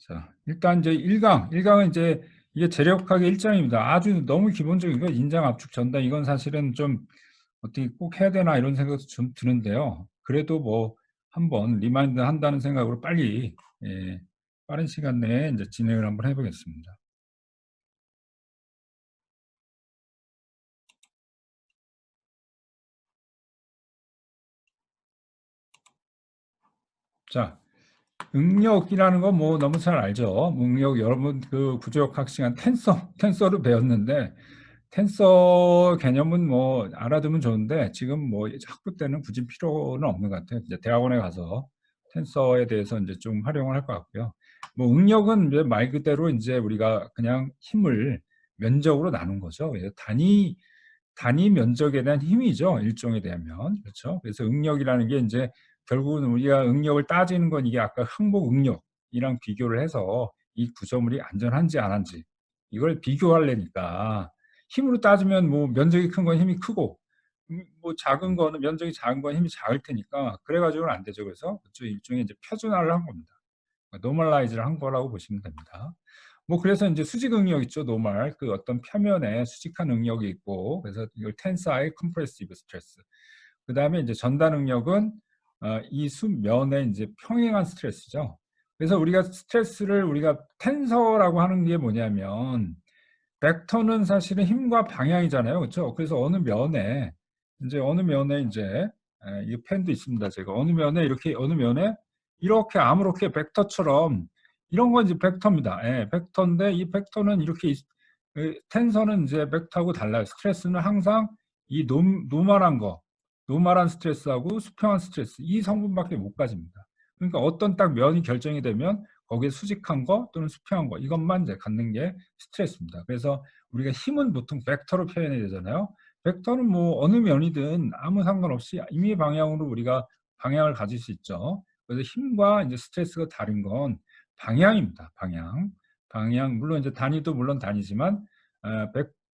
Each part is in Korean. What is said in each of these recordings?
자, 일단 이제 1강은 이제 이게 재력학의 일장입니다. 아주 너무 기본적인 거 인장, 압축, 전달 이건 사실은 좀 어떻게 꼭 해야 되나 이런 생각도 좀 드는데요. 그래도 뭐 한번 리마인드 한다는 생각으로 빨리 빠른 시간 내에 이제 진행을 한번 해보겠습니다. 자, 응력이라는 건 뭐 너무 잘 알죠. 응력 여러분 그 구조역학 시간 텐서를 배웠는데 텐서 개념은 뭐 알아두면 좋은데 지금 뭐 학부 때는 굳이 필요는 없는 것 같아요. 이제 대학원에 가서 텐서에 대해서 이제 좀 활용을 할 것 같고요. 뭐 응력은 이제 말 그대로 이제 우리가 그냥 힘을 면적으로 나눈 거죠. 그래서 단위 면적에 대한 힘이죠. 일종에 대하면. 그렇죠. 그래서 응력이라는 게 이제 결국은 우리가 응력을 따지는 건 이게 아까 항복 응력이랑 비교를 해서 이 구조물이 안전한지 안 한지 이걸 비교하려니까 힘으로 따지면 뭐 면적이 큰 건 힘이 크고 뭐 작은 거는 면적이 작은 건 힘이 작을 테니까 그래가지고는 안 되죠. 그래서 일종의 이제 표준화를 한 겁니다. 노멀라이즈를 한 거라고 보시면 됩니다. 뭐 그래서 이제 수직 응력 있죠. 노멀 그 어떤 표면에 수직한 응력이 있고 그래서 이걸 텐사일 컴프레시브 스트레스. 그 다음에 이제 전단 응력은 이 수면에 이제 평행한 스트레스죠. 그래서 우리가 스트레스를 우리가 텐서라고 하는 게 뭐냐면 벡터는 사실은 힘과 방향이잖아요. 그렇죠? 그래서 어느 면에 이제 이 펜도 있습니다. 제가 어느 면에 이렇게 아무렇게 벡터처럼 이런 건 이제 벡터입니다. 예, 벡터인데 이 벡터는 이렇게 텐서는 이제 벡터하고 달라요. 스트레스는 항상 이 노멀한 스트레스하고 수평한 스트레스 이 성분밖에 못 가집니다. 그러니까 어떤 딱 면이 결정이 되면 거기에 수직한 거 또는 수평한 거 이것만 이제 갖는 게 스트레스입니다. 그래서 우리가 힘은 보통 벡터로 표현해야 되잖아요. 벡터는 뭐 어느 면이든 아무 상관없이 임의 방향으로 우리가 방향을 가질 수 있죠. 그래서 힘과 이제 스트레스가 다른 건 방향입니다. 방향 물론 이제 단위도 물론 단위지만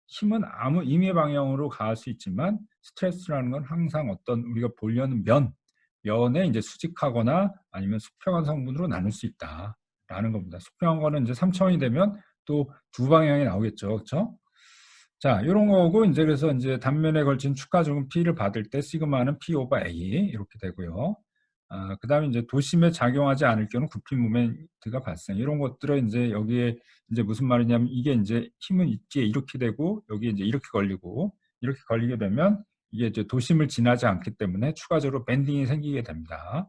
힘은 아무 임의 방향으로 갈 수 있지만 스트레스라는 건 항상 어떤 우리가 보려는 면에 이제 수직하거나 아니면 수평한 성분으로 나눌 수 있다라는 겁니다. 수평한 거는 이제 3차원이 되면 또 두 방향이 나오겠죠. 그렇죠? 자, 이런 거고 이제 그래서 이제 단면에 걸친 축하조금 P를 받을 때 시그마는 P 오버 A 이렇게 되고요. 그다음에 이제 도심에 작용하지 않을 경우 구피 모멘트가 발생. 이런 것들은 이제 여기에 이제 무슨 말이냐면 이게 이제 힘은 있기에 이렇게 되고 여기 이제 이렇게 걸리게 되면 이게 이제 도심을 지나지 않기 때문에 추가적으로 밴딩이 생기게 됩니다.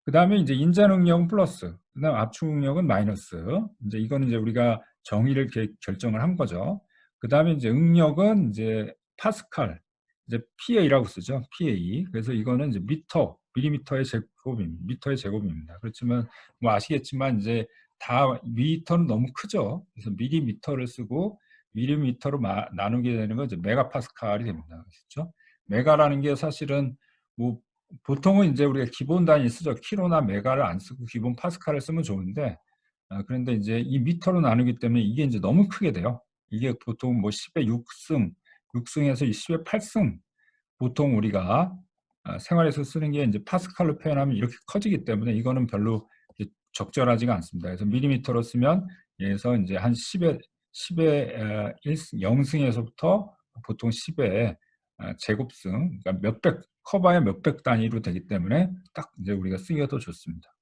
그 다음에 이제 인자 능력은 플러스, 그 다음 압축 능력은 마이너스. 이제 이거는 이제 우리가 정의를 결정을 한 거죠. 그 다음에 이제 응력은 이제 파스칼, 이제 PA라고 쓰죠. PA. 그래서 이거는 이제 미터의 제곱입니다. 그렇지만 뭐 아시겠지만 이제 다 미터는 너무 크죠. 그래서 밀리미터를 쓰고 밀리미터로 나누게 되는 건 이제 메가파스칼이 됩니다. 그렇죠? 메가라는 게 사실은 뭐 보통은 이제 우리가 기본 단위 쓰죠. 키로나 메가를 안 쓰고 기본 파스칼을 쓰면 좋은데 그런데 이제 이 미터로 나누기 때문에 이게 이제 너무 크게 돼요. 이게 보통 뭐 10의 6승에서 10의 8승 보통 우리가 생활에서 쓰는 게 이제 파스칼로 표현하면 이렇게 커지기 때문에 이거는 별로 적절하지가 않습니다. 그래서 밀리미터로 쓰면 예에서 이제 한 10의 0승에서부터 보통 10의 제곱승, 그러니까 몇백 커봐야 몇백 단위로 되기 때문에 딱 이제 우리가 쓰기가 더 좋습니다.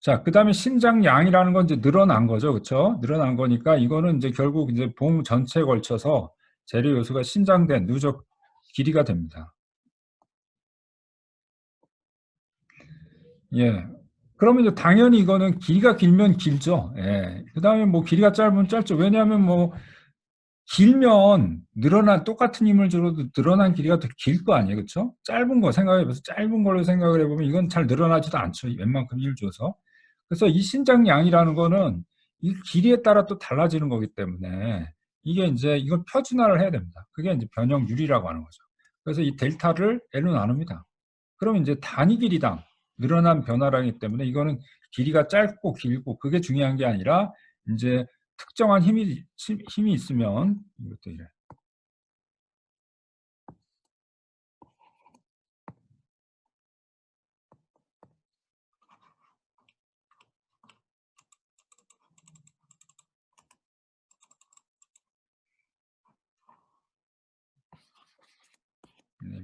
자, 그 다음에 신장량이라는 건 이제 늘어난 거죠. 그렇죠? 늘어난 거니까 이거는 이제 결국 이제 봉 전체에 걸쳐서 재료 요소가 신장된 누적 길이가 됩니다. 예. 그러면 이제 당연히 이거는 길이가 길면 길죠. 예. 그 다음에 뭐 길이가 짧으면 짧죠. 왜냐하면 뭐 길면 똑같은 힘을 줘도 늘어난 길이가 더 길 거 아니에요. 그렇죠? 짧은 거 생각해보세요. 짧은 걸로 생각을 해보면 이건 잘 늘어나지도 않죠. 웬만큼 힘을 줘서. 그래서 이 신장량이라는 거는 이 길이에 따라 또 달라지는 거기 때문에 이게 이제 이걸 표준화를 해야 됩니다. 그게 이제 변형률이라고 하는 거죠. 그래서 이 델타를 L로 나눕니다. 그러면 이제 단위 길이당 늘어난 변화량이기 때문에 이거는 길이가 짧고 길고 그게 중요한 게 아니라 이제 특정한 힘이 있으면 이것도 이래.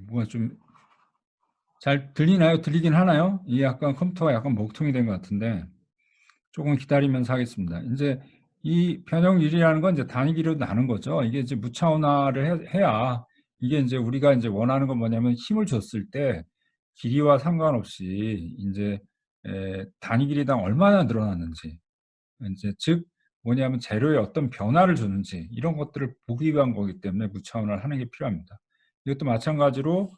뭐가 좀 잘 들리나요? 들리긴 하나요? 이 약간 컴퓨터가 약간 먹통이 된 것 같은데 조금 기다리면서 하겠습니다. 이제 이 변형일이라는 건 이제 단위 길이로 나눈 거죠. 이게 이제 무차원화를 해야 이게 이제 우리가 이제 원하는 건 뭐냐면 힘을 줬을 때 길이와 상관없이 이제 단위 길이당 얼마나 늘어났는지 이제 즉 뭐냐면 재료에 어떤 변화를 주는지 이런 것들을 보기 위한 거기 때문에 무차원화를 하는 게 필요합니다. 이것도 마찬가지로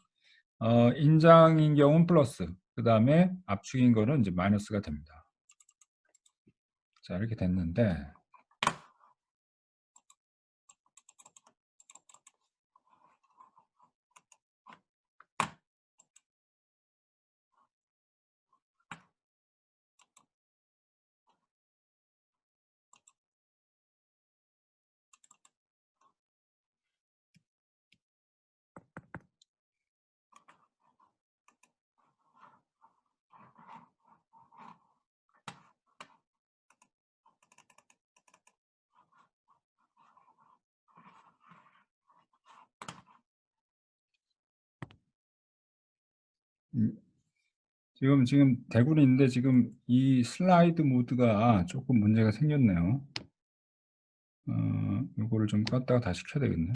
인장인 경우는 플러스, 그 다음에 압축인 거는 이제 마이너스가 됩니다. 자, 이렇게 됐는데, 음, 지금 대구는 있는데 지금 이 슬라이드 모드가 조금 문제가 생겼네요. 이거를 좀 껐다가 다시 켜야 되겠네.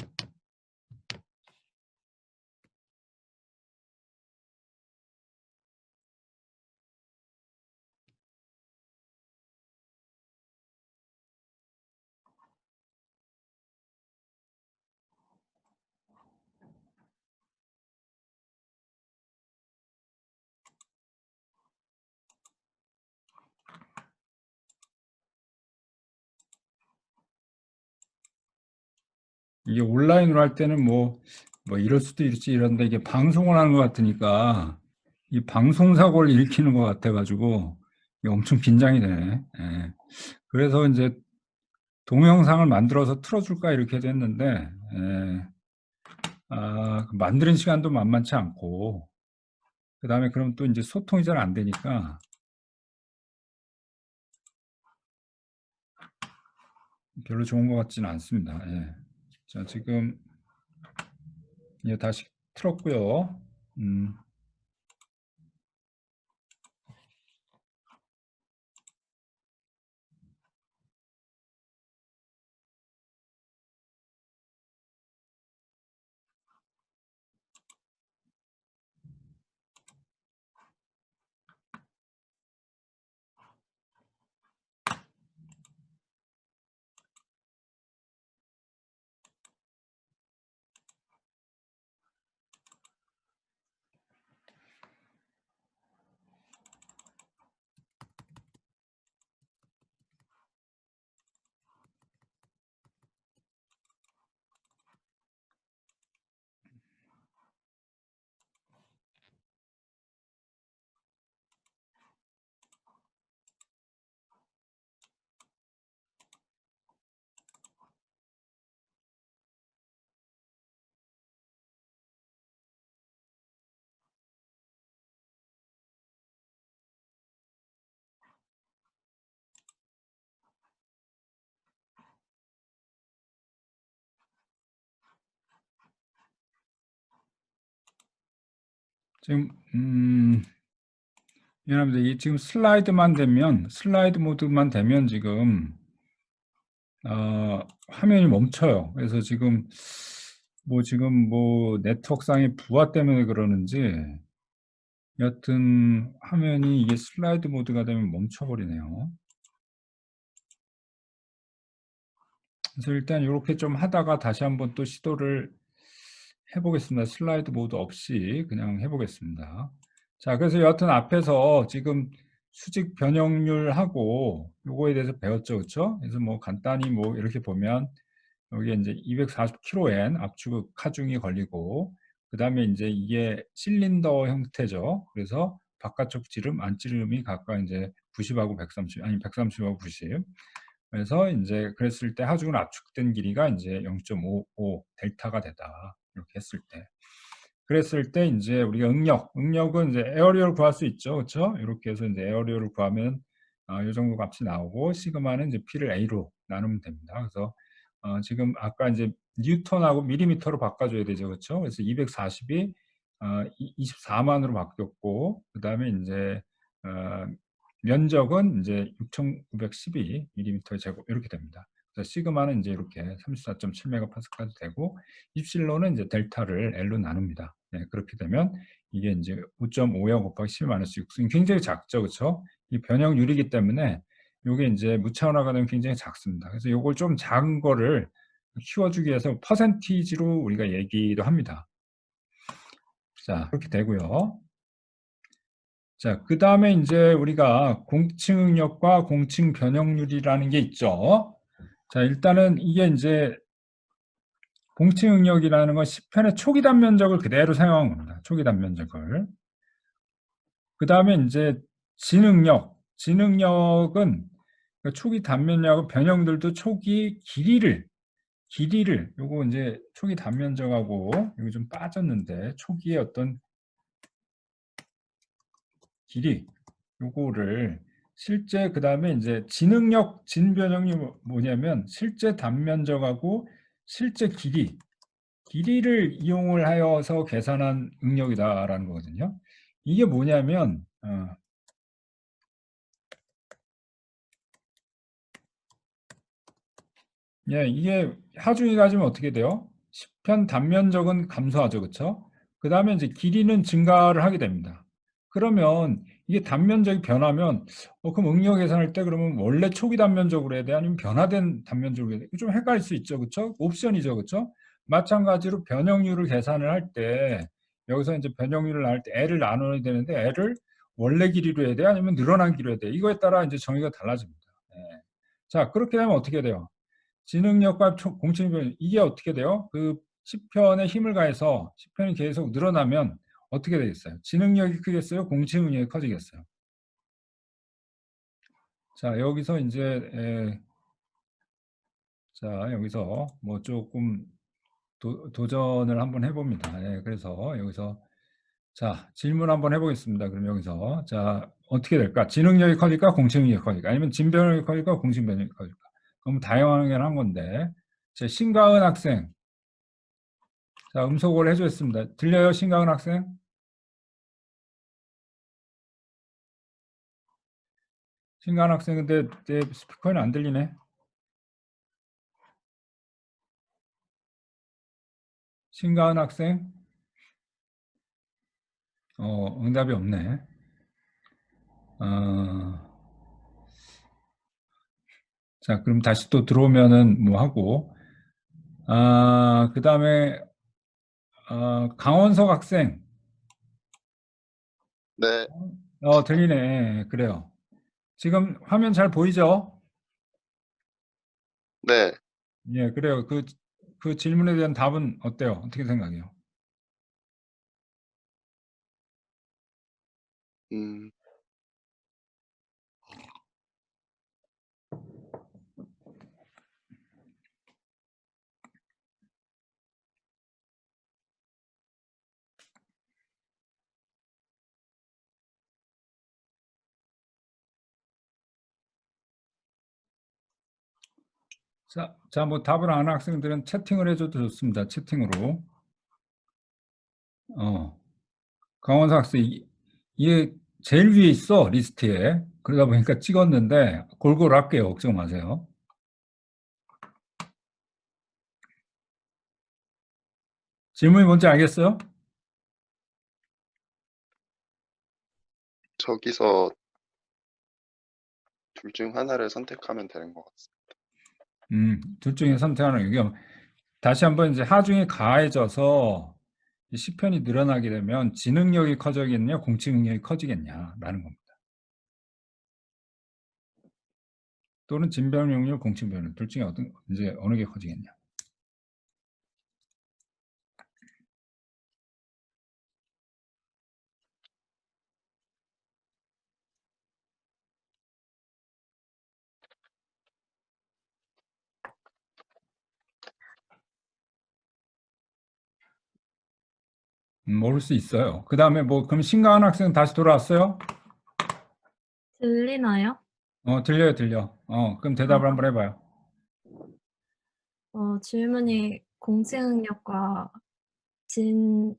이게 온라인으로 할 때는 뭐 이럴 수도 있지 이런데 이게 방송을 하는 것 같으니까 이 방송 사고를 일으키는 것 같아가지고 이게 엄청 긴장이 되네. 예. 그래서 이제 동영상을 만들어서 틀어줄까 이렇게 됐는데 그 만드는 시간도 만만치 않고 그 다음에 그럼 또 이제 소통이 잘 안 되니까 별로 좋은 것 같지는 않습니다. 예. 자, 지금 이제 다시 틀었고요. 음, 지금 미안합니다. 이 지금 슬라이드 모드만 되면 화면이 멈춰요. 그래서 지금 네트워크상의 부하 때문에 그러는지 여튼 화면이 이게 슬라이드 모드가 되면 멈춰버리네요. 그래서 일단 이렇게 좀 하다가 다시 한번 또 시도를 해보겠습니다. 슬라이드 모드 없이 그냥 해보겠습니다. 자, 그래서 여하튼 앞에서 지금 수직 변형률하고 요거에 대해서 배웠죠, 그렇죠? 그래서 뭐 간단히 뭐 이렇게 보면 여기에 이제 240kN 압축 하중이 걸리고 그 다음에 이제 이게 실린더 형태죠. 그래서 바깥쪽 지름, 안지름이 각각 이제 90하고 130, 아니 130하고 90. 그래서 이제 그랬을 때 하중으로 압축된 길이가 이제 0.55 델타가 되다. 이렇게 했을 때. 그랬을 때 이제 우리가 응력은 이제 에어리어를 구할 수 있죠. 그렇죠? 이렇게 해서 이제 에어리어를 구하면 이 정도 값이 나오고 시그마는 이제 P를 A로 나누면 됩니다. 그래서 지금 아까 이제 뉴턴하고 밀리미터로 바꿔줘야 되죠. 그렇죠? 그래서 240이 24만으로 바뀌었고, 그 다음에 이제 면적은 이제 6,912mm 제곱 이렇게 됩니다. 그래서 시그마는 이제 이렇게 34.7메가파스칼 되고, 입실로는 이제 델타를 L로 나눕니다. 네, 그렇게 되면 이게 이제 5.50 곱하기 10 마이너스 6. 굉장히 작죠, 그렇죠? 이 변형률이기 때문에 이게 이제 무차원화가 되면 굉장히 작습니다. 그래서 이걸 좀 작은 거를 키워주기 위해서 퍼센티지로 우리가 얘기도 합니다. 자, 그렇게 되고요. 자, 그 다음에 이제 우리가 공층 응력과 공층 변형률이라는 게 있죠. 자, 일단은 이게 이제 공층 응력이라는 건 10편의 초기 단면적을 그대로 사용한 겁니다. 초기 단면적을. 그 다음에 이제 진응력. 진응력은 초기 단면적하고 변형들도 초기 길이를 요거 이제 초기 단면적하고 여기 좀 빠졌는데 초기의 어떤 길이 요거를 실제 그 다음에 이제 진응력 진변형이 뭐냐면 실제 단면적하고 실제 길이를 이용을 하여서 계산한 응력이다라는 거거든요. 이게 뭐냐면 예, 이게 하중이 가지면 어떻게 돼요? 10편 단면적은 감소하죠, 그렇죠? 그 다음에 이제 길이는 증가를 하게 됩니다. 그러면 이게 단면적이 변하면 그럼 응력 계산할 때 그러면 원래 초기 단면적으로 해야 돼? 아니면 변화된 단면적으로 해야 돼? 좀 헷갈릴 수 있죠, 그렇죠? 옵션이죠, 그렇죠? 마찬가지로 변형률을 계산을 할 때 여기서 이제 변형률을 나눌 때 L을 나눠야 되는데 L을 원래 길이로 해야 돼? 아니면 늘어난 길이로 해야 돼? 이거에 따라 이제 정의가 달라집니다. 예. 자, 그렇게 되면 어떻게 돼요? 진응력과 공칭변 이게 어떻게 돼요? 그 10편에 힘을 가해서 10편이 계속 늘어나면 어떻게 되겠어요? 진응력이 크겠어요? 공칭응력이 커지겠어요? 자, 여기서 이제 자, 여기서 뭐 조금 도전을 한번 해봅니다. 그래서 여기서 자, 질문 한번 해보겠습니다. 그럼 여기서 자, 어떻게 될까? 진응력이 커질까? 공칭응력이 커질까? 아니면 진변력이 커질까? 공칭변력이 커질까? 그럼 다양하게 한 건데 자, 신가은 학생 자, 음소거를 해주셨습니다. 들려요, 신강은 학생? 신강은 학생, 근데 내 스피커에는 안 들리네. 신강은 학생? 응답이 없네. 어, 자, 그럼 다시 또 들어오면은 뭐 하고. 그 다음에, 강원석 학생. 네, 들리네. 그래요. 지금 화면 잘 보이죠? 네. 예, 그래요. 그 질문에 대한 답은 어때요? 어떻게 생각해요? 음, 자, 뭐 답을 아는 학생들은 채팅을 해줘도 좋습니다. 채팅으로. 강원석 학생, 이게 제일 위에 있어, 리스트에. 그러다 보니까 찍었는데, 골고루 할게요. 걱정 마세요. 질문이 뭔지 알겠어요? 저기서 둘 중 하나를 선택하면 되는 것 같습니다. 둘 중에 선택하는 게 다시 한번 이제 하중이 가해져서 10편이 늘어나게 되면 지능력이 커지겠냐, 공치 능력이 커지겠냐라는 겁니다. 또는 진변력률, 공치변력 둘 중에 이제 어느 게 커지겠냐. 모를 수 있어요. 그 다음에 뭐 그럼 신가한 학생 다시 돌아왔어요? 들리나요? 들려요, 들려. 그럼 대답을 한번 해봐요. 질문이 공칭응력과 진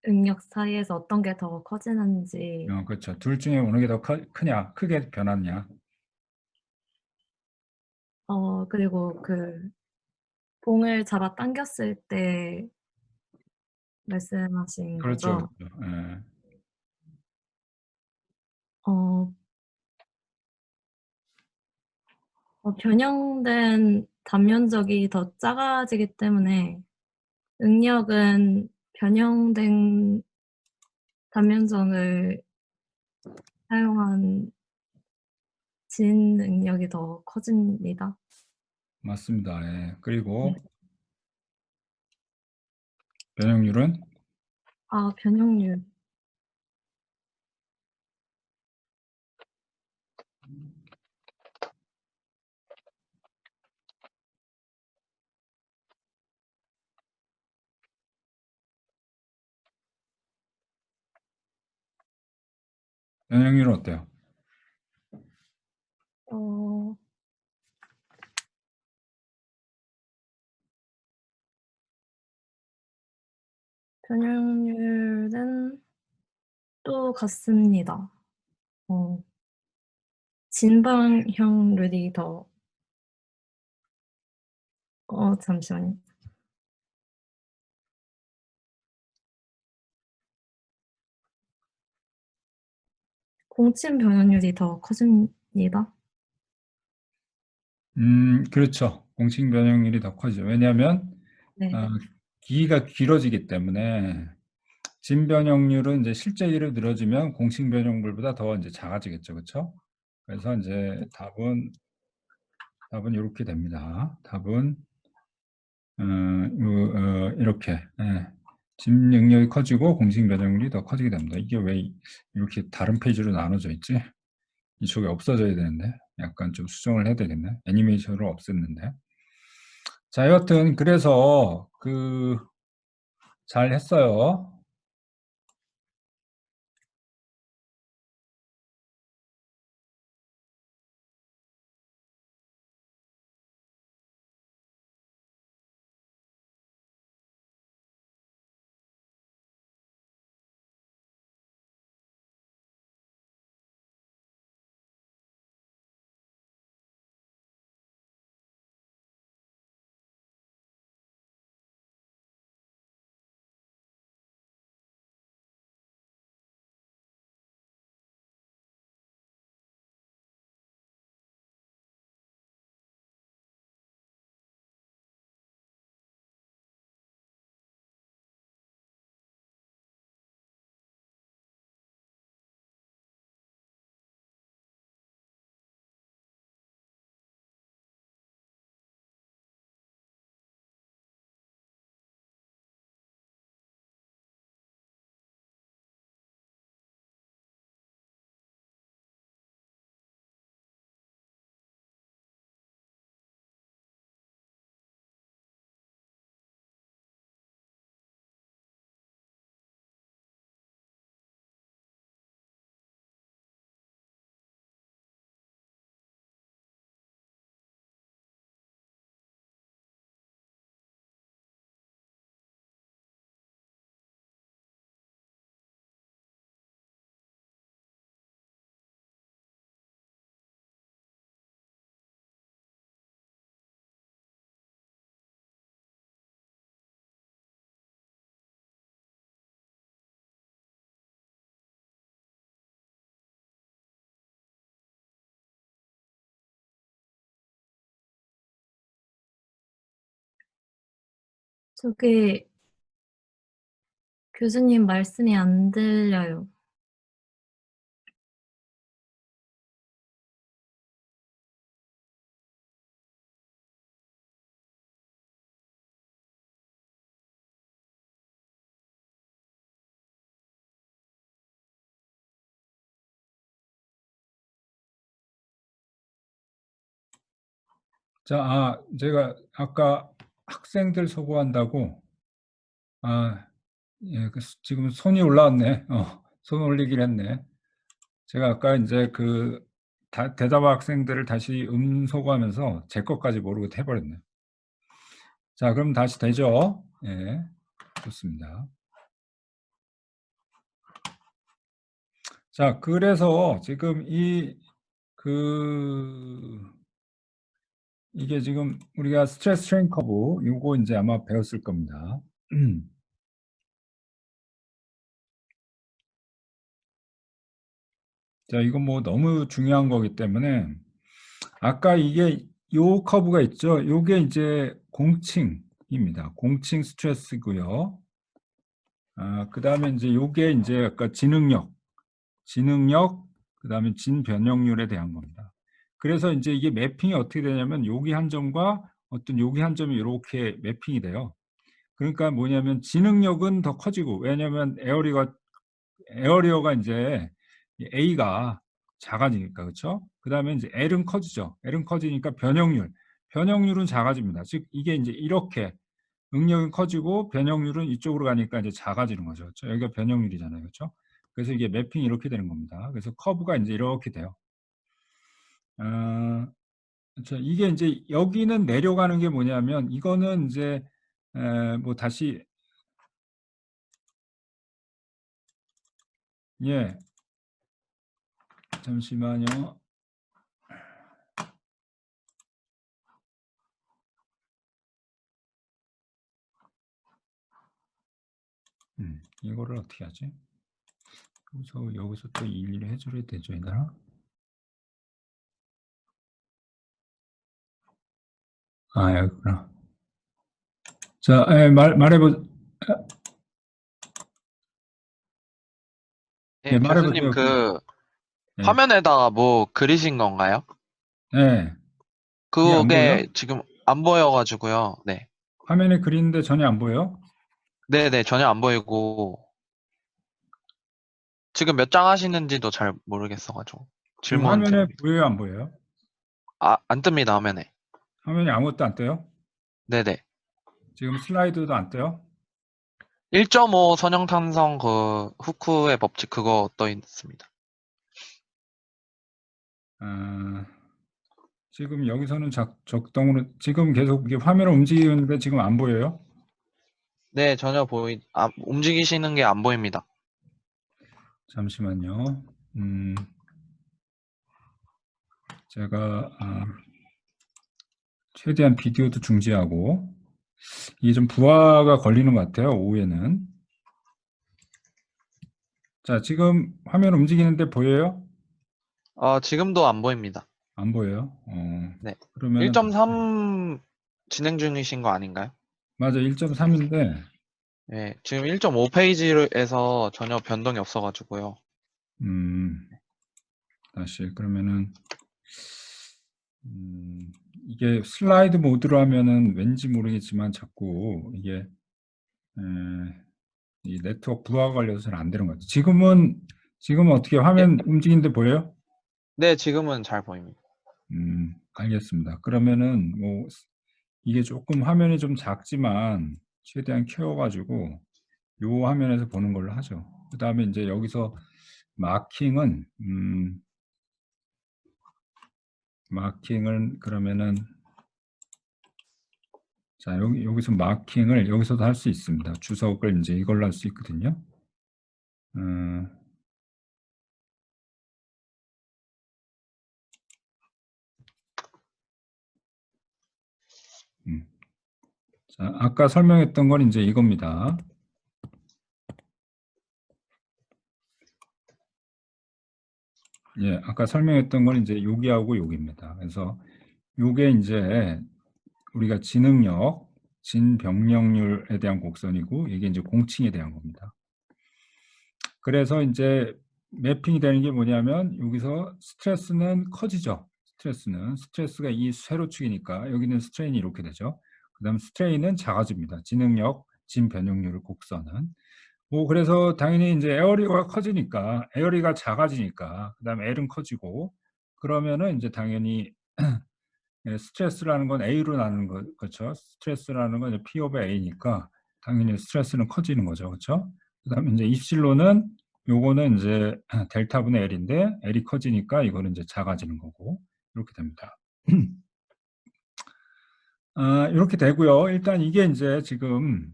응력 사이에서 어떤 게 더 커지는지. 그렇죠. 둘 중에 어느 게 더 크냐, 크게 변하냐. 그리고 그 봉을 잡아 당겼을 때 말씀하신 그렇죠, 거죠? 그렇죠. 예. 어, 변형된 단면적이 더 작아지기 때문에 응력은 변형된 단면적을 사용한 진 응력이 더 커집니다. 맞습니다. 예. 그리고 네. 변형률은 변형률. 변형률은 어때요? 어, 변형률은 또 같습니다. 진방향률이 더, 잠시만요. 공침 변형률이 더 커집니다. 그렇죠. 공식 변형률이 더 커지죠. 왜냐하면 네. 기기가 길어지기 때문에 진 변형률은 이제 실제 길이 늘어지면 공식 변형률보다 더 이제 작아지겠죠, 그렇죠? 그래서 이제 답은 이렇게 됩니다. 답은 이렇게 진 능력이 커지고 공식 변형률이 더 커지게 됩니다. 이게 왜 이렇게 다른 페이지로 나눠져 있지? 이쪽에 없어져야 되는데 약간 좀 수정을 해야 되겠네. 애니메이션으로 없앴는데. 자, 여하튼 그래서 잘 했어요. 저기 교수님 말씀이 안 들려요. 자, 제가 아까 학생들 소개한다고 예, 지금 손이 올라왔네. 손 올리긴 했네. 제가 아까 이제 대답 학생들을 다시 소거하면서 제 것까지 모르고 해버렸네. 자, 그럼 다시 되죠? 예, 좋습니다. 자, 그래서 지금 이게 지금 우리가 스트레스 스트레인 커브 요거 이제 아마 배웠을 겁니다. 자, 이건 뭐 너무 중요한 거기 때문에 아까 이게 요 커브가 있죠. 요게 이제 공칭입니다. 공칭 스트레스고요. 그다음에 이제 요게 이제 아까 지능력, 그다음에 진변형률에 대한 겁니다. 그래서 이제 이게 매핑이 어떻게 되냐면 여기 한 점과 어떤 여기 한 점이 이렇게 매핑이 돼요. 그러니까 뭐냐면 지능력은 더 커지고 왜냐하면 에어리어가 이제 A가 작아지니까 그렇죠? 그다음에 이제 L은 커지죠. L은 커지니까 변형률은 작아집니다. 즉 이게 이제 이렇게 응력은 커지고 변형률은 이쪽으로 가니까 이제 작아지는 거죠. 그렇죠? 여기가 변형률이잖아요. 그렇죠? 그래서 이게 매핑이 이렇게 되는 겁니다. 그래서 커브가 이제 이렇게 돼요. 그렇죠? 이게 이제 여기는 내려가는 게 뭐냐면 이거는 이제 뭐 다시 예 잠시만요. 이거를 어떻게 하지? 여기서 또 일일이 해줘야 되죠, 얘들아? 여기구나. 자, 말해보, 네, 교수님 말해보세요. 예, 화면에다가 뭐 그리신 건가요? 예. 그게 안 보여? 그게 지금 안 보여가지고요. 네. 화면에 그리는데 전혀 안 보여? 네네, 전혀 안 보이고, 지금 몇 장 하시는지도 잘 모르겠어가지고. 지금 질문 화면에 드립니다. 보여요, 안 보여요? 안 뜹니다, 화면에. 화면이 아무것도 안 떠요? 네네. 지금 슬라이드도 안 떠요? 1.5 선형탄성 그 후크의 법칙 그거 떠 있습니다. 아, 지금 여기서는 적동으로, 지금 계속 이게 화면을 움직이는데 지금 안 보여요? 네, 전혀 움직이시는 게 안 보입니다. 잠시만요. 제가 최대한 비디오도 중지하고 이게 좀 부하가 걸리는 것 같아요. 오후에는. 자, 지금 화면 움직이는데 보여요? 지금도 안 보입니다. 안 보여요? 네. 그러면은 1.3 진행 중이신 거 아닌가요? 맞아 1.3인데 네, 지금 1.5페이지에서 전혀 변동이 없어가지고요. 다시 그러면은 이게 슬라이드 모드로 하면은 왠지 모르겠지만 자꾸 이게 이 네트워크 부하가 걸려서 잘 안 되는 것 같아요. 지금은 어떻게 화면 움직이는데 보여요? 네, 지금은 잘 보입니다. 알겠습니다. 그러면은 뭐 이게 조금 화면이 좀 작지만 최대한 키워가지고 요 화면에서 보는 걸로 하죠. 그 다음에 이제 여기서 마킹을 그러면은 자 여기서 마킹을 여기서도 할 수 있습니다. 주석을 이제 이걸로 할 수 있거든요. 자 아까 설명했던 건 이제 이겁니다. 예, 아까 설명했던 건 이제 여기하고 여기입니다. 그래서 요게 이제 우리가 지능력, 진병력률에 대한 곡선이고 이게 이제 공칭에 대한 겁니다. 그래서 이제 매핑이 되는 게 뭐냐면 여기서 스트레스는 커지죠. 스트레스가 이 세로축이니까 여기는 스트레인이 이렇게 되죠. 그다음 스트레인은 작아집니다. 지능력, 진변형률 곡선은 뭐 그래서 당연히 이제 에어리어가 커지니까 에어리가 작아지니까 그다음 L은 커지고 그러면은 이제 당연히 스트레스라는 건 A로 나누는 거 그렇죠. 스트레스라는 건 P 오브 A니까 당연히 스트레스는 커지는 거죠. 그렇죠? 그다음에 이제 입실로는 요거는 이제 델타분의 L인데 L이 커지니까 이거는 이제 작아지는 거고 이렇게 됩니다. 이렇게 되고요. 일단 이게 이제 지금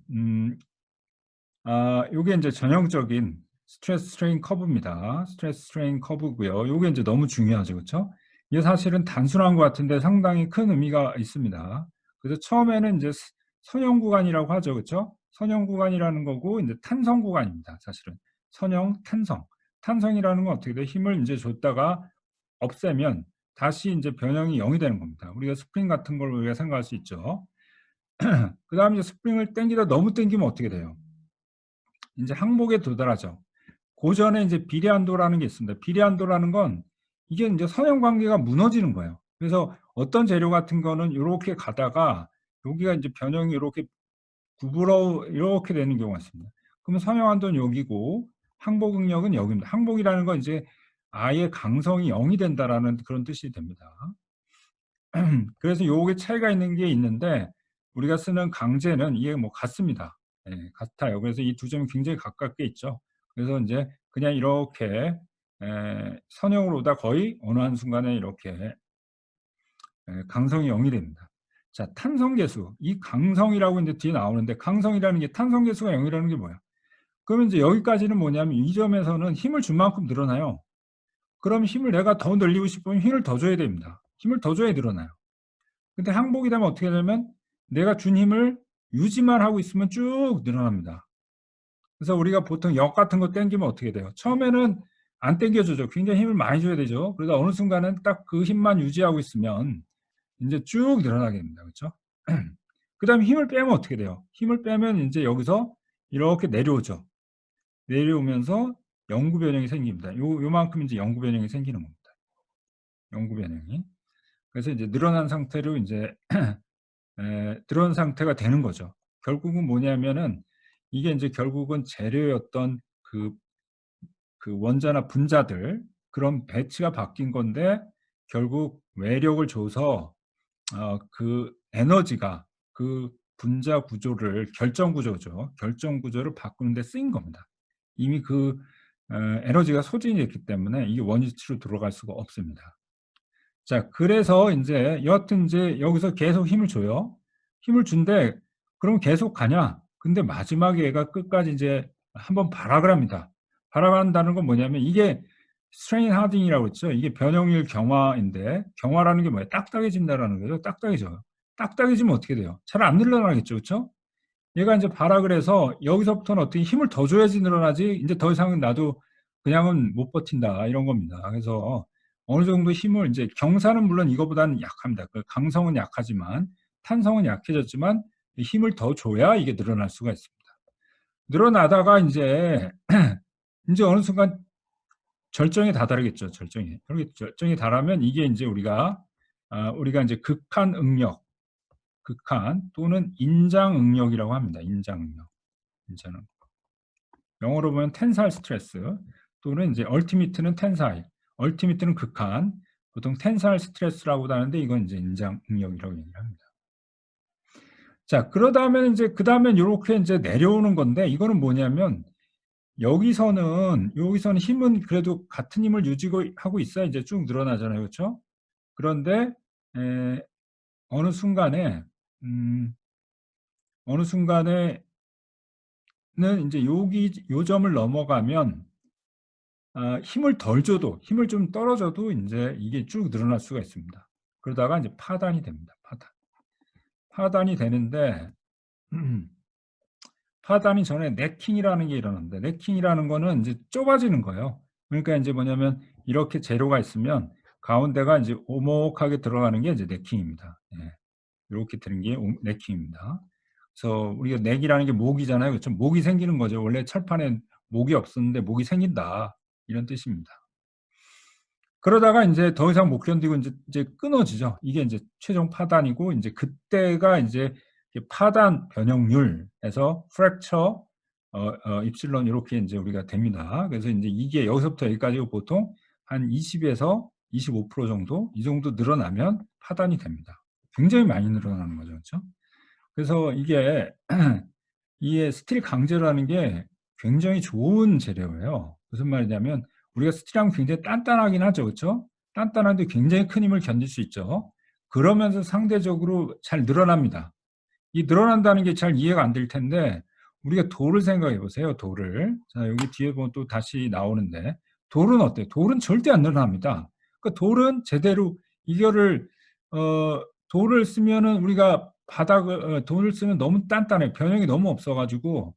요게 이제 전형적인 스트레스 스트레인 커브입니다. 스트레스 스트레인 커브고요. 요게 이제 너무 중요하죠. 그렇죠? 이게 사실은 단순한 것 같은데 상당히 큰 의미가 있습니다. 그래서 처음에는 이제 선형 구간이라고 하죠. 그렇죠? 선형 구간이라는 거고 이제 탄성 구간입니다. 사실은 선형 탄성. 탄성이라는 건 어떻게 돼? 힘을 이제 줬다가 없애면 다시 이제 변형이 0이 되는 겁니다. 우리가 스프링 같은 걸 우리가 생각할 수 있죠. 그 다음에 이제 스프링을 당기다 너무 당기면 어떻게 돼요? 이제 항복에 도달하죠. 그 전에 이제 비례한도라는 게 있습니다. 비례한도라는 건 이게 이제 선형 관계가 무너지는 거예요. 그래서 어떤 재료 같은 거는 이렇게 가다가 여기가 이제 변형이 이렇게 구부러 이렇게 되는 경우가 있습니다. 그러면 선형 한도는 여기고 항복 응력은 여기입니다. 항복이라는 건 이제 아예 강성이 0이 된다라는 그런 뜻이 됩니다. 그래서 요게 차이가 있는 게 있는데 우리가 쓰는 강제는 이게 뭐 같습니다. 예, 같아요. 그래서 이 두 점이 굉장히 가깝게 있죠. 그래서 이제 그냥 이렇게 선형으로 오다 거의 어느 한 순간에 이렇게 강성이 0이 됩니다. 자, 탄성계수. 이 강성이라고 이제 뒤에 나오는데 강성이라는 게 탄성계수가 0이라는 게 뭐야? 그러면 이제 여기까지는 뭐냐면 이 점에서는 힘을 준 만큼 늘어나요. 그럼 힘을 내가 더 늘리고 싶으면 힘을 더 줘야 됩니다. 힘을 더 줘야 늘어나요. 근데 항복이 되면 어떻게 되냐면 내가 준 힘을 유지만 하고 있으면 쭉 늘어납니다. 그래서 우리가 보통 역 같은 거 당기면 어떻게 돼요? 처음에는 안 당겨주죠. 굉장히 힘을 많이 줘야 되죠. 그러다 어느 순간은 딱 그 힘만 유지하고 있으면 이제 쭉 늘어나게 됩니다. 그렇죠? 그 다음에 힘을 빼면 어떻게 돼요? 힘을 빼면 이제 여기서 이렇게 내려오죠. 내려오면서 영구 변형이 생깁니다. 요만큼 이제 영구 변형이 생기는 겁니다. 영구 변형이. 그래서 이제 늘어난 상태로 이제 늘어난 상태가 되는 거죠. 결국은 뭐냐면은 이게 이제 결국은 재료였던 그 원자나 분자들 그런 배치가 바뀐 건데 결국 외력을 줘서 그 에너지가 그 분자 구조를 결정 구조죠. 결정 구조를 바꾸는 데 쓰인 겁니다. 이미 그 에너지가 소진이 됐기 때문에 이게 원위치로 들어갈 수가 없습니다. 자, 그래서 이제 여하튼 이제 여기서 계속 힘을 줘요. 힘을 준대. 그럼 계속 가냐? 근데 마지막에 얘가 끝까지 이제 한번 발악을 합니다. 발악을 한다는 건 뭐냐면 이게 스트레인 하딩이라고 했죠. 이게 변형률 경화인데 경화라는 게 뭐예요? 딱딱해진다라는 거죠. 딱딱해져요. 딱딱해지면 어떻게 돼요? 잘 안 늘어나겠죠. 그렇죠? 얘가 이제 발악을 해서 여기서부터는 어떻게 힘을 더 줘야지 늘어나지 이제 더 이상은 나도 그냥은 못 버틴다 이런 겁니다. 그래서 어느 정도 힘을 이제 경사는 물론 이거보다는 약합니다. 그 강성은 약하지만 탄성은 약해졌지만 힘을 더 줘야 이게 늘어날 수가 있습니다. 늘어나다가 이제 이제 어느 순간 절정에 다다르겠죠. 절정에. 그렇게 절정에 달하면 이게 이제 우리가 이제 극한 응력, 극한 또는 인장 응력이라고 합니다. 인장 응력. 인장 응력. 영어로 보면 텐사일 스트레스 또는 이제 얼티미트는 텐사일. 얼티미트는 극한. 보통 텐사일 스트레스라고도 하는데 이건 이제 인장 응력이라고 얘기를 합니다. 자, 그러다 하면 이제 그다음엔 이렇게 이제 내려오는 건데 이거는 뭐냐면 여기서는 힘은 그래도 같은 힘을 유지하고 있어야 이제 쭉 늘어나잖아요. 그렇죠? 그런데 어느 순간에는 이제 요 점을 넘어가면 힘을 덜 줘도 힘을 좀 떨어져도 이제 이게 쭉 늘어날 수가 있습니다. 그러다가 이제 파단이 됩니다. 파단이 되는데 파단이 전에 네킹이라는 게 일어나는데 네킹이라는 거는 이제 좁아지는 거예요. 그러니까 이제 뭐냐면 이렇게 재료가 있으면 가운데가 이제 오목하게 들어가는 게 이제 네킹입니다. 예. 이렇게 되는 게 네킹입니다. 그래서 우리가 넥이라는 게 목이잖아요. 그렇죠? 목이 생기는 거죠. 원래 철판에 목이 없었는데 목이 생긴다. 이런 뜻입니다. 그러다가 이제 더 이상 못 견디고 이제 끊어지죠. 이게 이제 최종 파단이고 이제 그때가 이제 파단 변형률에서 프랙처 입실론 이렇게 이제 우리가 됩니다. 그래서 이제 이게 여기서부터 여기까지 보통 한 20에서 25% 정도 이 정도 늘어나면 파단이 됩니다. 굉장히 많이 늘어나는 거죠. 그렇죠? 그래서 이게 스틸 강제라는 게 굉장히 좋은 재료예요. 무슨 말이냐면 우리가 스틸하면 굉장히 단단하긴 하죠. 그렇죠? 단단한데 굉장히 큰 힘을 견딜 수 있죠. 그러면서 상대적으로 잘 늘어납니다. 이 늘어난다는 게 잘 이해가 안 될 텐데 우리가 돌을 생각해 보세요. 돌을. 자, 여기 뒤에 보면 또 다시 나오는데 돌은 어때요? 돌은 절대 안 늘어납니다. 그러니까 돌은 제대로 이거를 돌을 쓰면은 우리가 돌을 쓰면 너무 단단해. 변형이 너무 없어가지고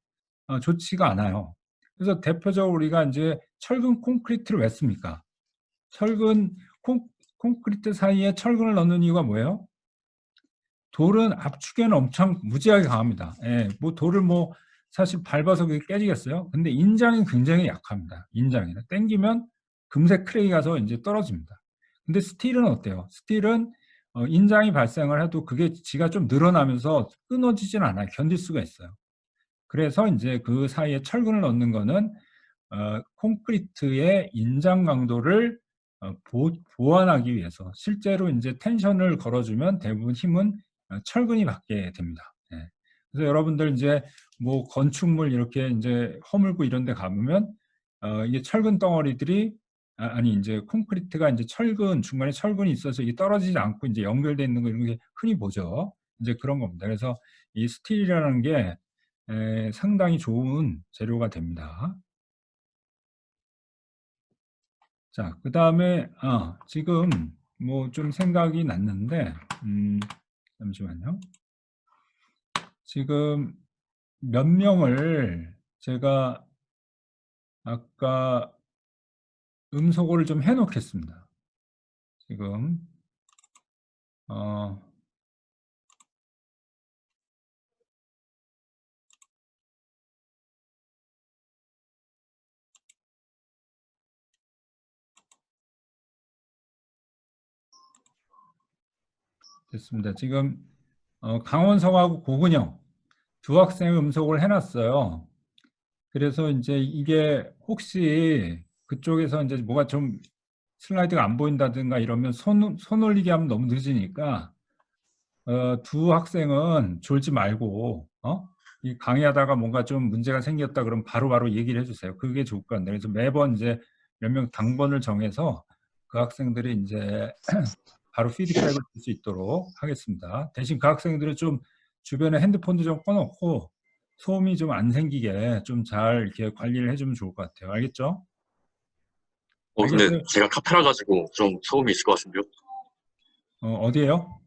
좋지가 않아요. 그래서 대표적으로 우리가 이제 철근 콘크리트를 왜 씁니까? 철근 콘크리트 사이에 철근을 넣는 이유가 뭐예요? 돌은 압축에는 엄청 무지하게 강합니다. 예, 뭐 돌을 뭐 사실 밟아서 그게 깨지겠어요? 근데 인장이 굉장히 약합니다. 인장이 땡기면 금세 크랙이 가서 이제 떨어집니다. 근데 스틸은 어때요? 스틸은 인장이 발생을 해도 그게 지가 좀 늘어나면서 끊어지진 않아요. 견딜 수가 있어요. 그래서 이제 그 사이에 철근을 넣는 거는 콘크리트의 인장 강도를 보완하기 위해서 실제로 이제 텐션을 걸어주면 대부분 힘은 철근이 받게 됩니다. 예. 그래서 여러분들 이제 뭐 건축물 이렇게 이제 허물고 이런 데 가보면 이게 철근 덩어리들이 아니 이제 콘크리트가 이제 철근 중간에 철근이 있어서 이게 떨어지지 않고 이제 연결되어 있는 거 이런 게 흔히 보죠. 이제 그런 겁니다. 그래서 이 스틸이라는 게 상당히 좋은 재료가 됩니다. 자, 그 다음에 지금 뭐 좀 생각이 났는데 잠시만요. 지금 몇 명을 제가 아까 음소거를 좀 해놓겠습니다. 지금 됐습니다. 지금 강원성하고 고근영 두 학생 음소거를 해놨어요. 그래서 이제 이게 혹시 그쪽에서 이제 뭐가 좀 슬라이드가 안 보인다든가 이러면 손 올리기 하면 너무 늦으니까 두 학생은 졸지 말고 이 강의하다가 뭔가 좀 문제가 생겼다 그러면 바로바로 얘기를 해주세요. 그게 좋을 것 같네요. 그래서 매번 이제 몇 명 당번을 정해서 그 학생들이 이제 바로 피드백을 줄 수 있도록 하겠습니다. 대신 그 학생들은 좀 주변에 핸드폰도 좀 꺼놓고 소음이 좀 안 생기게 좀 잘 이렇게 관리를 해주면 좋을 것 같아요. 알겠죠? 근데 알겠어요? 제가 카페라 가지고 좀 소음이 있을 것 같은데요? 어디에요?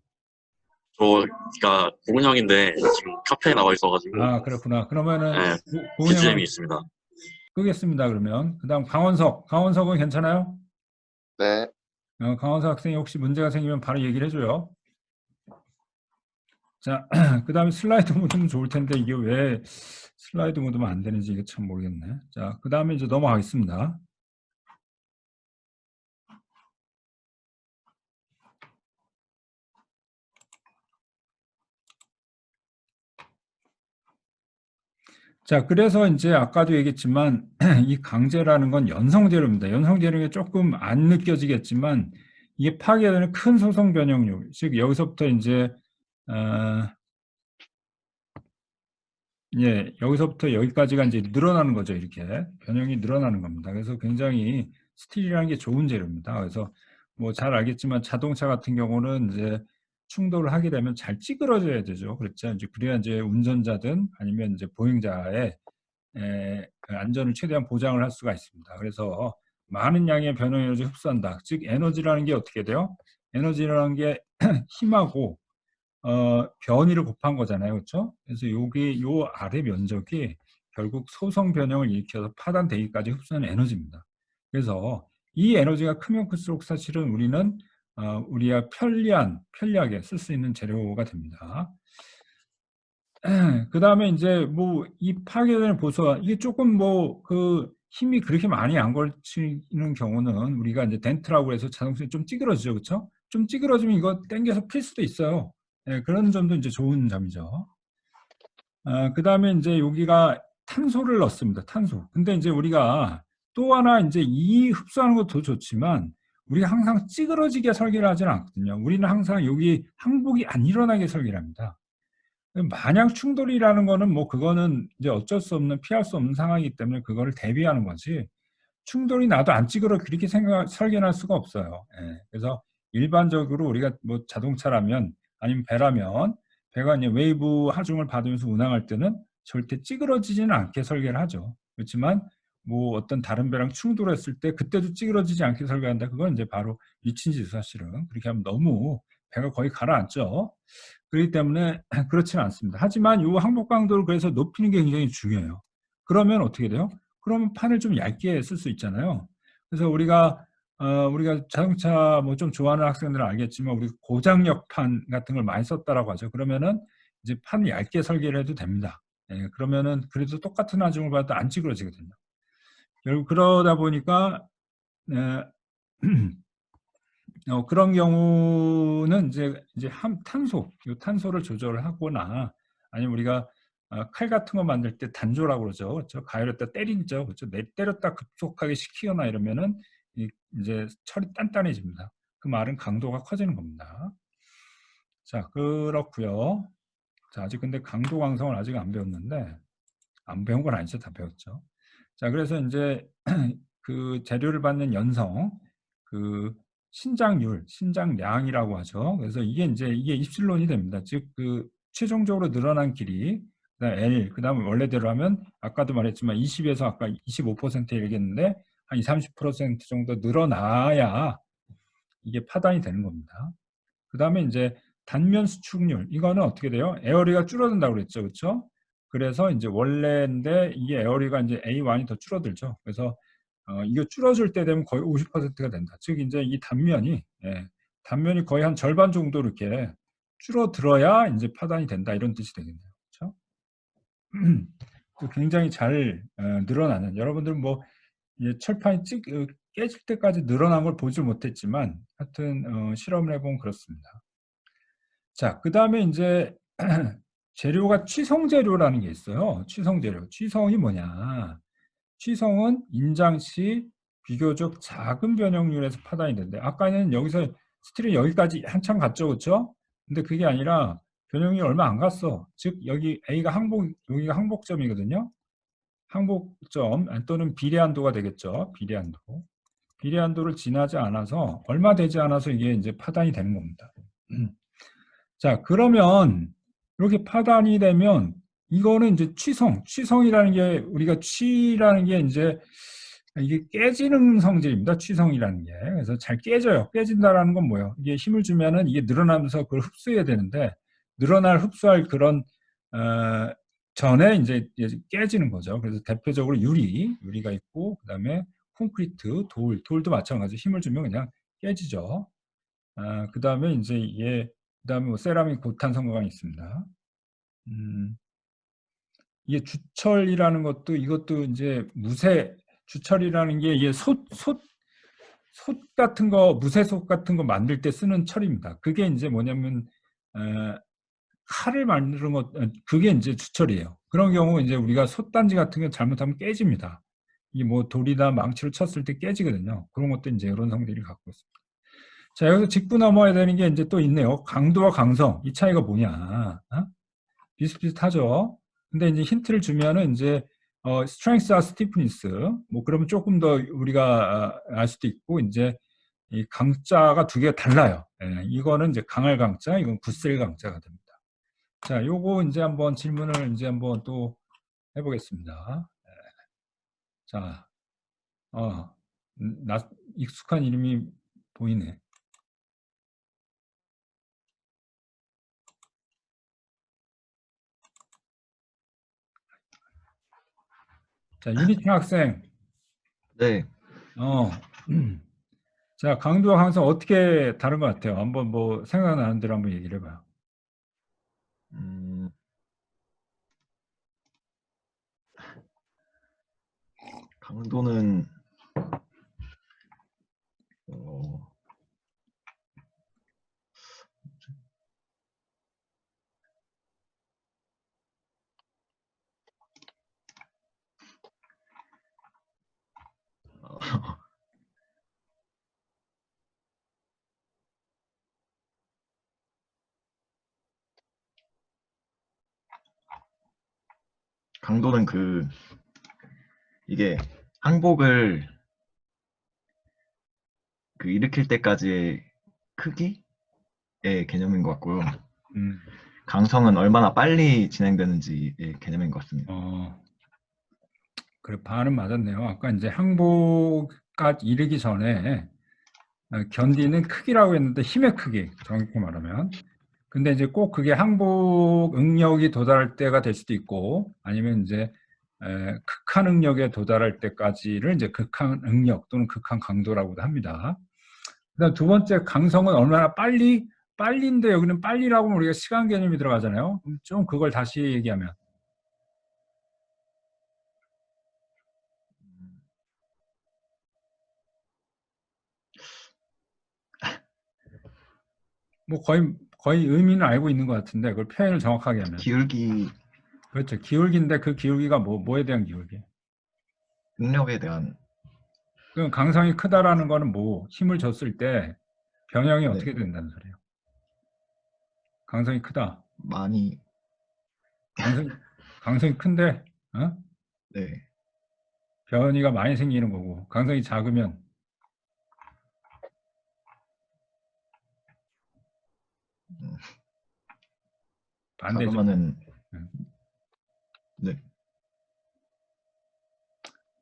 저가 고은 형인데 지금 카페에 나와 있어가지고 그렇구나. 그러면은 네, 고은 형은 BGM이 있습니다. 끄겠습니다. 그러면 그다음 강원석은 괜찮아요? 네. 강원석 학생이 혹시 문제가 생기면 바로 얘기를 해줘요. 자, 그 다음에 슬라이드 모드는 좋을 텐데 이게 왜 슬라이드 모드만 안 되는지 이게 참 모르겠네. 자, 그 다음에 이제 넘어가겠습니다. 자, 그래서 이제 아까도 얘기했지만 이 강제라는 건 연성재료입니다. 연성재료가 조금 안 느껴지겠지만 이게 파괴되는 큰 소성 변형률, 즉 여기서부터 이제 여기서부터 여기까지가 이제 늘어나는 거죠. 이렇게 변형이 늘어나는 겁니다. 그래서 굉장히 스틸이라는 게 좋은 재료입니다. 그래서 뭐 잘 알겠지만 자동차 같은 경우는 이제 충돌을 하게 되면 잘 찌그러져야 되죠. 그렇죠. 이제 그래야 이제 운전자든 아니면 이제 보행자의 그 안전을 최대한 보장을 할 수가 있습니다. 그래서 많은 양의 변형 에너지를 흡수한다. 즉 에너지라는 게 어떻게 돼요? 에너지라는 게 힘하고 변이를 곱한 거잖아요. 그렇죠? 그래서 여기 요 아래 면적이 결국 소성 변형을 일으켜서 파단되기까지 흡수하는 에너지입니다. 그래서 이 에너지가 크면 클수록 사실은 우리는 우리가 편리하게 쓸 수 있는 재료가 됩니다. 그 다음에 이제 뭐 이 파괴되는 보수가 이게 조금 뭐 그 힘이 그렇게 많이 안 걸치는 경우는 우리가 이제 덴트라고 해서 자동차에 좀 찌그러지죠. 그렇죠? 좀 찌그러지면 이거 당겨서 필 수도 있어요. 그런 점도 이제 좋은 점이죠. 그 다음에 이제 여기가 탄소를 넣습니다. 탄소. 근데 이제 우리가 또 하나 이제 이 흡수하는 것도 좋지만 우리가 항상 찌그러지게 설계를 하지는 않거든요. 우리는 항상 여기 항복이 안 일어나게 설계를 합니다. 만약 충돌이라는 거는 뭐 그거는 이제 어쩔 수 없는 피할 수 없는 상황이기 때문에 그거를 대비하는 거지 충돌이 나도 안 찌그러 그렇게 설계할 수가 없어요. 그래서 일반적으로 우리가 뭐 자동차라면 아니면 배라면 배가 이제 웨이브 하중을 받으면서 운항할 때는 절대 찌그러지지는 않게 설계를 하죠. 그렇지만 뭐 어떤 다른 배랑 충돌했을 때 그때도 찌그러지지 않게 설계한다. 그건 이제 바로 미친짓 사실은. 그렇게 하면 너무 배가 거의 가라앉죠. 그렇기 때문에 그렇지는 않습니다. 하지만 이 항복 강도를 그래서 높이는 게 굉장히 중요해요. 그러면 어떻게 돼요? 그러면 판을 좀 얇게 쓸 수 있잖아요. 그래서 우리가 자동차 뭐 좀 좋아하는 학생들은 알겠지만 우리 고장력 판 같은 걸 많이 썼다라고 하죠. 그러면은 이제 판을 얇게 설계를 해도 됩니다. 예, 그러면은 그래도 똑같은 하중을 받아도 안 찌그러지거든요. 결국 그러다 보니까 에, 그런 경우는 이제 탄소를 조절을 하거나 아니면 우리가 칼 같은 거 만들 때 단조라고 그러죠. 그렇죠? 가열했다 때리죠. 그렇죠? 때렸다 급속하게 식히거나 이러면은 이제 철이 단단해집니다. 그 말은 강도가 커지는 겁니다. 자, 그렇고요. 자, 아직 근데 강도 강성을 아직 안 배웠는데 안 배운 건 아니죠. 다 배웠죠. 자, 그래서 이제 그 재료를 받는 연성, 그 신장률, 신장량이라고 하죠. 그래서 이게 입실론이 됩니다. 즉, 그 최종적으로 늘어난 길이, 그다음 L, 그다음 원래대로 하면 아까도 말했지만 20에서 아까 25% 얘기했는데 한 20, 30% 정도 늘어나야 이게 파단이 되는 겁니다. 그다음에 이제 단면 수축률, 이거는 어떻게 돼요? 에어리가 줄어든다고 그랬죠, 그렇죠? 그래서 이제 원래인데 이게 에어리가 이제 A1이 더 줄어들죠. 그래서 이거 줄어들 때 되면 거의 50%가 된다. 즉 이제 이 단면이 거의 한 절반 정도 이렇게 줄어들어야 이제 파단이 된다 이런 뜻이 되겠네요. 그렇죠? 또 굉장히 잘 늘어나는 여러분들 뭐 철판이 깨질 때까지 늘어난 걸 보지 못했지만 하여튼 실험을 해보면 그렇습니다. 자, 그 다음에 이제 재료가 취성 재료라는 게 있어요. 취성 재료. 취성이 뭐냐? 취성은 인장 시 비교적 작은 변형률에서 파단이 되는데 아까는 여기서 스틸이 여기까지 한참 갔죠, 그렇죠? 근데 그게 아니라 변형률이 얼마 안 갔어. 즉 여기 A가 여기가 항복점이거든요. 항복점 또는 비례한도가 되겠죠. 비례한도. 비례한도를 지나지 않아서 얼마 되지 않아서 이게 이제 파단이 되는 겁니다. 자, 그러면 이렇게 파단이 되면 이거는 이제 취성이라는 게 우리가 취라는 게 이제 이게 깨지는 성질입니다. 취성이라는 게. 그래서 잘 깨져요. 깨진다라는 건 뭐예요? 이게 힘을 주면은 이게 늘어나면서 그걸 흡수해야 되는데 흡수할 그런 전에 이제 깨지는 거죠. 그래서 대표적으로 유리가 있고 그다음에 콘크리트, 돌도 마찬가지로 힘을 주면 그냥 깨지죠. 그다음에 이제 그다음에 뭐 세라믹 고탄성광이 있습니다. 이게 주철이라는 것도 이것도 이제 주철이라는 게 이게 솥 같은 거 무쇠솥 같은 거 만들 때 쓰는 철입니다. 그게 이제 뭐냐면 칼을 만드는 것 그게 이제 주철이에요. 그런 경우 이제 우리가 솥단지 같은 게 잘못하면 깨집니다. 이게 뭐 돌이나 망치로 쳤을 때 깨지거든요. 그런 것도 이제 이런 성질을 갖고 있습니다. 자, 여기서 짚고 넘어야 되는 게 이제 또 있네요. 강도와 강성. 이 차이가 뭐냐? 비슷비슷하죠? 근데 이제 힌트를 주면은 이제, strength와 stiffness. 뭐, 그러면 조금 더 우리가 알 수도 있고, 이제 이 강자가 두 개가 달라요. 예, 이거는 이제 강할 강자, 이건 굳셀 강자가 됩니다. 자, 요거 이제 한번 질문을 이제 한번 또 해보겠습니다. 예. 자, 익숙한 이름이 보이네. 자, 윤희창 학생. 네, 자, 강도와 강성 어떻게 다른 것 같아요? 한번 뭐 생각나는 대로 한번 얘기를 해봐요. 강도는 어, 강도는 이게 항복을 일으킬 때까지의 크기의 개념인 것 같고요. 강성은 얼마나 빨리 진행되는지의 개념인 것 같습니다. 그래, 반은 맞았네요. 아까 이제 항복까지 이르기 전에 견디는 크기라고 했는데 힘의 크기, 정확히 말하면. 근데 이제 꼭 그게 항복 응력이 도달할 때가 될 수도 있고, 아니면 이제 극한 응력에 도달할 때까지를 이제 극한 응력 또는 극한 강도라고도 합니다. 그다음 두 번째 강성은 얼마나 빨리인데 여기는 빨리라고 하면 우리가 시간 개념이 들어가잖아요. 그럼 좀 그걸 다시 얘기하면 뭐 거의 의미는 알고 있는 것 같은데 그걸 표현을 정확하게 하면 기울기 그렇죠. 기울기인데 그 기울기가 뭐에 대한 기울기? 능력에 대한 그럼 강성이 크다라는 거는 뭐 힘을 줬을 때 변형이 네. 어떻게 된다는 소리예요? 강성이 크다. 많이 강성이 큰데 네. 변이가 많이 생기는 거고 강성이 작으면 반대죠. 작으면은 네.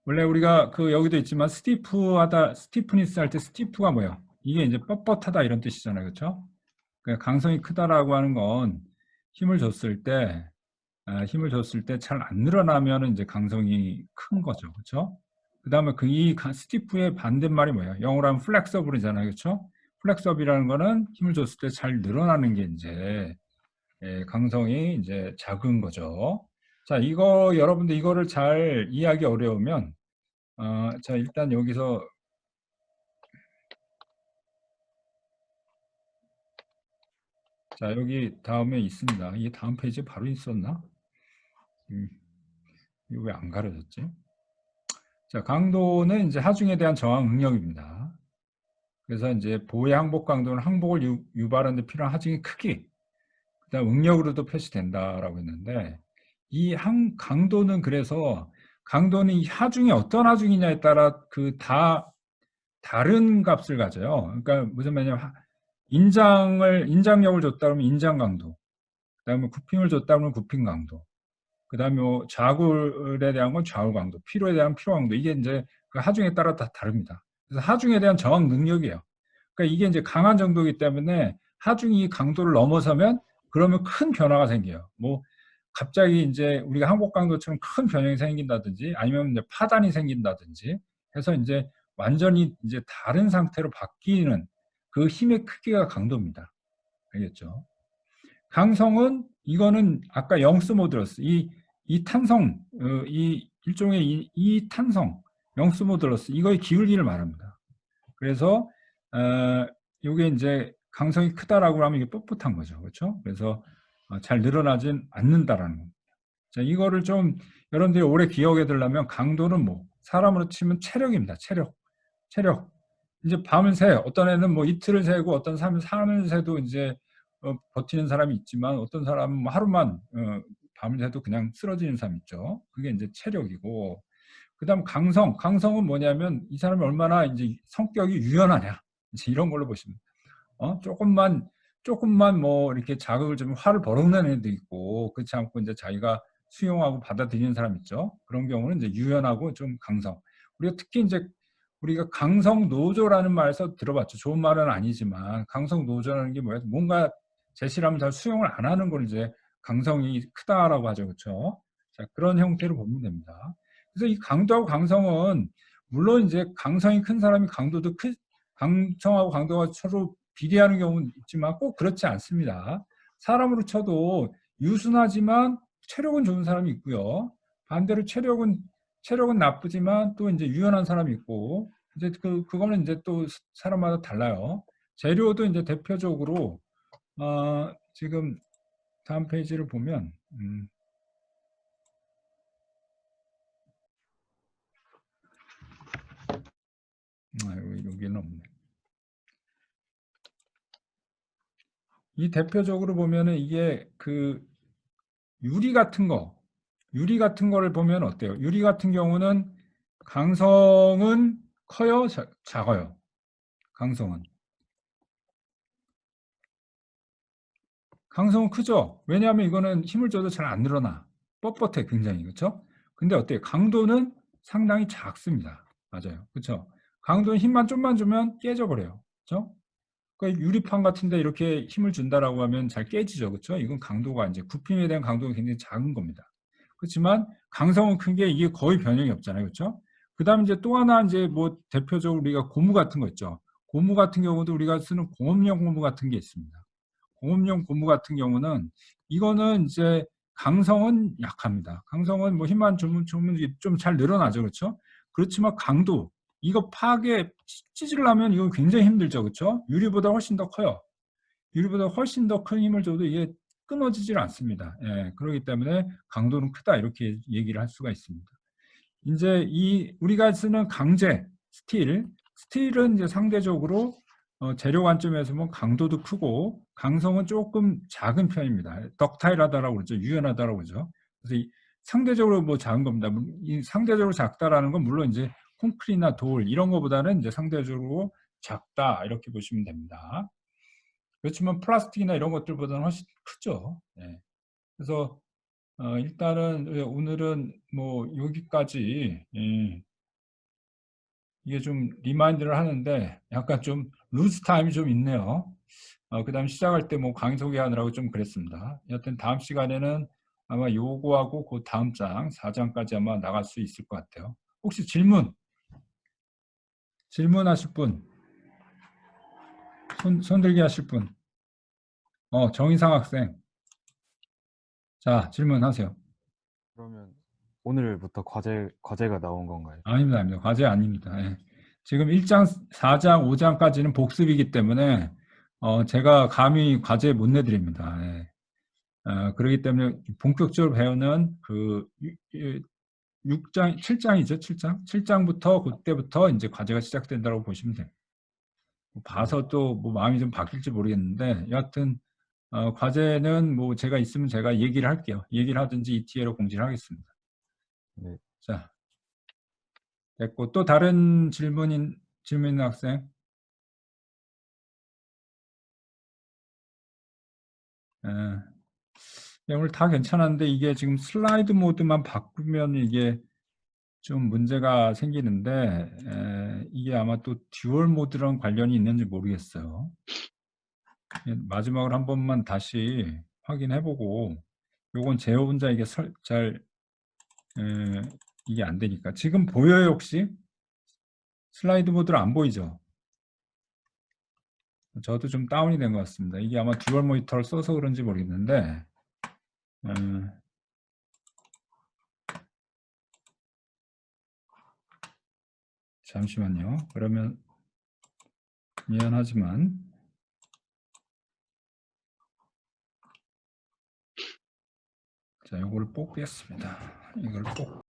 원래 우리가 그 여기도 있지만 스티프니스 할 때 스티프가 뭐예요? 이게 이제 뻣뻣하다 이런 뜻이잖아요. 그렇죠? 그러니까 강성이 크다라고 하는 건 힘을 줬을 때 잘 안 늘어나면 이제 강성이 큰 거죠. 그렇죠? 그다음에 이 스티프의 반대말이 뭐예요? 영어로 하면 플렉서블이잖아요. 그렇죠? 플렉서블이라는 거는 힘을 줬을 때 잘 늘어나는 게 이제 강성이 이제 작은 거죠. 자, 여러분들 이거를 잘 이해하기 어려우면 자, 일단 여기서 자, 여기 다음에 있습니다. 이 다음 페이지에 바로 있었나? 이거 왜 안 가려졌지? 자, 강도는 이제 하중에 대한 저항 능력입니다. 그래서 이제 보의 항복 강도는 항복을 유발하는 데 필요한 하중의 크기, 그다음 응력으로도 표시된다라고 했는데 이 강도는 그래서 강도는 이 하중이 어떤 하중이냐에 따라 다른 값을 가져요. 그러니까 무슨 말이냐면 인장력을 줬다 그러면 인장 강도, 그다음에 굽힘을 줬다 그러면 굽힘 강도, 그다음에 뭐 좌굴에 대한 건 좌울 강도, 피로에 대한 피로 강도, 이게 이제 그 하중에 따라 다 다릅니다. 그래서 하중에 대한 저항 능력이에요. 그러니까 이게 이제 강한 정도이기 때문에 하중이 강도를 넘어서면 그러면 큰 변화가 생겨요. 뭐 갑자기 이제 우리가 항복 강도처럼 큰 변형이 생긴다든지 아니면 이제 파단이 생긴다든지 해서 이제 완전히 이제 다른 상태로 바뀌는 그 힘의 크기가 강도입니다. 알겠죠? 강성은 이거는 아까 영스 모듈러스 이 탄성 이 일종의 이 탄성 영스 모듈러스 이거의 기울기를 말합니다. 그래서 이게 이제 강성이 크다라고 하면 이게 뻣뻣한 거죠. 그렇죠? 그래서 잘 늘어나진 않는다라는 겁니다. 자, 이거를 좀 여러분들이 오래 기억해 두려면 강도는 뭐 사람으로 치면 체력입니다. 체력. 이제 밤을 새. 어떤 애는 뭐 이틀을 새고 어떤 사람은 3일 새도 이제 버티는 사람이 있지만 어떤 사람은 뭐 하루만 밤을 새도 그냥 쓰러지는 사람 있죠. 그게 이제 체력이고, 그다음 강성은 뭐냐면 이 사람이 얼마나 이제 성격이 유연하냐, 이제 이런 걸로 보시면 조금만 뭐 이렇게 자극을 좀 화를 버럭내는 애도 있고 그렇지 않고 이제 자기가 수용하고 받아들이는 사람 있죠. 그런 경우는 이제 유연하고 좀 강성. 우리가 특히 이제 우리가 강성 노조라는 말에서 들어봤죠. 좋은 말은 아니지만 강성 노조라는 게 뭐예요? 뭔가 제시를 하면 잘 수용을 안 하는 걸 이제 강성이 크다라고 하죠. 그렇죠? 자, 그런 형태로 보면 됩니다. 그래서 이 강도하고 강성은 물론 이제 강성이 큰 사람이 강성하고 강도가 서로 비례하는 경우는 있지만 꼭 그렇지 않습니다. 사람으로 쳐도 유순하지만 체력은 좋은 사람이 있고요. 반대로 체력은 나쁘지만 또 이제 유연한 사람이 있고 이제 그거는 이제 또 사람마다 달라요. 재료도 이제 대표적으로 지금 다음 페이지를 보면 여기는 없네. 이 대표적으로 보면은 이게 그 유리 같은 거를 보면 어때요? 유리 같은 경우는 강성은 커요, 작아요? 강성은 강성은 크죠? 왜냐하면 이거는 힘을 줘도 잘 안 늘어나. 뻣뻣해, 굉장히. 그렇죠? 근데 어때요? 강도는 상당히 작습니다. 맞아요. 그렇죠? 강도는 힘만 좀만 주면 깨져버려요. 그렇죠? 그러니까 유리판 같은데 이렇게 힘을 준다라고 하면 잘 깨지죠. 그렇죠? 이건 강도가 이제 굽힘에 대한 강도가 굉장히 작은 겁니다. 그렇지만 강성은 큰 게 이게 거의 변형이 없잖아요. 그렇죠? 그다음에 이제 또 하나 이제 뭐 대표적으로 우리가 고무 같은 거 있죠. 고무 같은 경우도 우리가 쓰는 공업용 고무 같은 게 있습니다. 공업용 고무 같은 경우는 이거는 이제 강성은 약합니다. 강성은 뭐 힘만 주면 좀 잘 늘어나죠. 그렇죠? 그렇지만 강도 이거 파괴 찢으려면 이거 굉장히 힘들죠. 그렇죠? 유리보다 훨씬 더 커요. 유리보다 훨씬 더 큰 힘을 줘도 이게 끊어지질 않습니다. 예, 그렇기 때문에 강도는 크다 이렇게 얘기를 할 수가 있습니다. 이제 이 우리가 쓰는 강제 스틸은 이제 상대적으로 재료 관점에서 보면 강도도 크고 강성은 조금 작은 편입니다. 덕타일하다라고 그러죠. 유연하다라고 그러죠. 그래서 이 상대적으로 뭐 작은 겁니다. 이 상대적으로 작다라는 건 물론 이제 콘크리트나 돌 이런 거보다는 이제 상대적으로 작다 이렇게 보시면 됩니다. 그렇지만 플라스틱이나 이런 것들보다는 훨씬 크죠. 네. 그래서 일단은 오늘은 뭐 여기까지 이게 좀 리마인드를 하는데 약간 좀 루즈 타임이 좀 있네요. 그 다음 시작할 때 뭐 강의 소개하느라고 좀 그랬습니다. 여튼 다음 시간에는 아마 요거하고 그 다음 장 4장까지 아마 나갈 수 있을 것 같아요. 혹시 질문하실 분, 손들기 하실 분. 정인상 학생. 자, 질문하세요. 그러면 오늘부터 과제가 나온 건가요? 아닙니다, 아닙니다. 과제 아닙니다. 예. 지금 1장, 4장, 5장까지는 복습이기 때문에 제가 감히 과제 못 내드립니다. 예. 그렇기 때문에 본격적으로 배우는 그 6장, 7장이죠, 7장? 7장부터 그때부터 이제 과제가 시작된다고 보시면 돼요. 봐서 또 뭐 마음이 좀 바뀔지 모르겠는데 여하튼 과제는 뭐 제가 있으면 제가 얘기를 할게요. 얘기를 하든지 ETA로 공지를 하겠습니다. 네. 자, 됐고 또 다른 질문 있는 학생? 오늘 다 괜찮았는데 이게 지금 슬라이드 모드만 바꾸면 이게 좀 문제가 생기는데 이게 아마 또 듀얼 모드랑 관련이 있는지 모르겠어요. 마지막으로 한 번만 다시 확인해보고 요건 제 혼자 이게 이게 안 되니까 지금 보여요 혹시? 슬라이드 모드로 안 보이죠? 저도 좀 다운이 된 것 같습니다. 이게 아마 듀얼 모니터를 써서 그런지 모르겠는데 잠시만요. 그러면 미안하지만 자, 이거를 뽑겠습니다. 이걸 뽑고